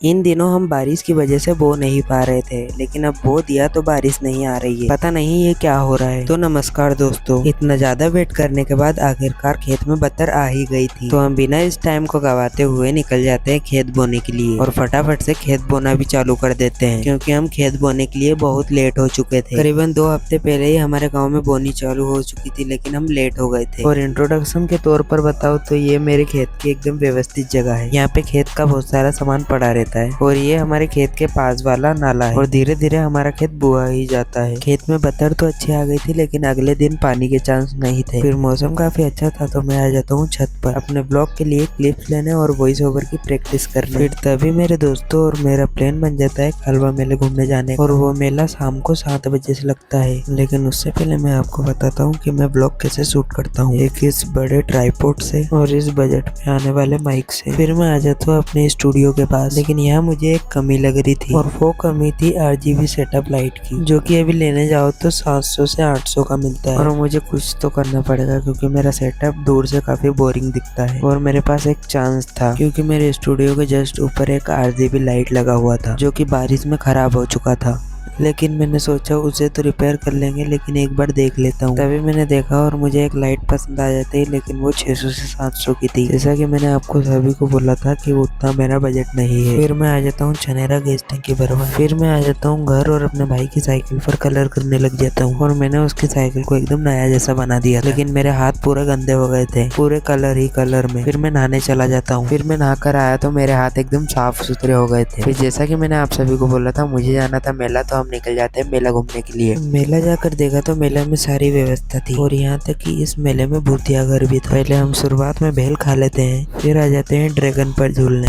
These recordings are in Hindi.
इन दिनों हम बारिश की वजह से बो नहीं पा रहे थे, लेकिन अब बो दिया तो बारिश नहीं आ रही है। पता नहीं ये क्या हो रहा है। तो नमस्कार दोस्तों, इतना ज्यादा वेट करने के बाद आखिरकार खेत में बत्तर आ ही गई थी। तो हम बिना इस टाइम को गवाते हुए निकल जाते हैं खेत बोने के लिए और फटाफट से खेत बोना भी चालू कर देते हैं, क्योंकि हम खेत बोने के लिए बहुत लेट हो चुके थे। करीबन 2 हफ्ते पहले ही हमारे गाँव में बोनी चालू हो चुकी थी, लेकिन हम लेट हो गए थे। और इंट्रोडक्शन के तौर पर बताओ तो ये मेरे खेत की एकदम व्यवस्थित जगह है। यहाँ पे खेत का बहुत सारा सामान पड़ा रहता है और ये हमारे खेत के पास वाला नाला है और धीरे धीरे हमारा खेत बुआ ही जाता है। खेत में बत्तर तो अच्छी आ गई थी, लेकिन अगले दिन पानी के चांस नहीं थे। फिर मौसम काफी अच्छा था तो मैं आ जाता हूँ छत पर अपने ब्लॉग के लिए क्लिप्स लेने और वॉइस ओवर की प्रैक्टिस करने। फिर तभी मेरे दोस्तों और मेरा प्लान बन जाता है कालवा मेले घूमने जाने का। और वो मेला शाम को 7 बजे से लगता है। लेकिन उससे पहले मैं आपको बताता हूँ कि मैं ब्लॉग कैसे शूट करता हूँ, एक इस बड़े ट्राइपॉड से और इस बजट में आने वाले माइक से। फिर मैं आ जाता हूँ अपने स्टूडियो के पास, लेकिन यहाँ मुझे एक कमी लग रही थी और वो कमी थी RGB सेटअप लाइट की, जो कि अभी लेने जाओ तो 700 से 800 का मिलता है। और मुझे कुछ तो करना पड़ेगा क्योंकि मेरा सेटअप दूर से काफी बोरिंग दिखता है। और मेरे पास एक चांस था क्योंकि मेरे स्टूडियो के जस्ट ऊपर एक RGB लाइट लगा हुआ था, जो कि बारिश में खराब हो चुका था। लेकिन मैंने सोचा उसे तो रिपेयर कर लेंगे, लेकिन एक बार देख लेता हूँ। तभी मैंने देखा और मुझे एक लाइट पसंद आ जाती है, लेकिन वो 600 से 700 की थी। जैसा कि मैंने आपको सभी को बोला था कि उतना मेरा बजट नहीं है। फिर मैं आ जाता हूँ छनेरा गैस टंकी भरवा। फिर मैं आ जाता हूँ घर और अपने भाई की साइकिल पर कलर करने लग जाता हूँ। और मैंने उसकी साइकिल को एकदम नया जैसा बना दिया, लेकिन मेरे हाथ पूरे गंदे हो गए थे, पूरे कलर ही कलर में। फिर मैं नहाने चला जाता हूँ। फिर मैं नहाकर आया तो मेरे हाथ एकदम साफ सुथरे हो गए थे। फिर जैसा कि मैंने आप सभी को बोला था मुझे जाना था मेला, तो हम निकल जाते हैं मेला घूमने के लिए। मेला जाकर देखा तो मेला में सारी व्यवस्था थी और यहाँ तक कि इस मेले में भूतिया घर भी था। पहले हम शुरुआत में भेल खा लेते हैं, फिर आ जाते हैं ड्रैगन पर झूलने।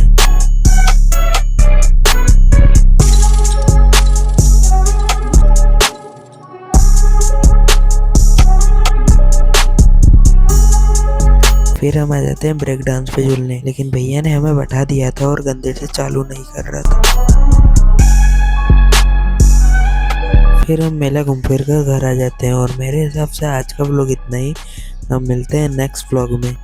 फिर हम आ जाते हैं ब्रेक डांस पे झूलने, लेकिन भैया ने हमें बैठा दिया था और गंदे से चालू नहीं कर रहा था। फिर हम मेला घूम फिर कर घर आ जाते हैं और मेरे हिसाब से आज का व्लॉग इतना ही। हम मिलते हैं नेक्स्ट व्लॉग में।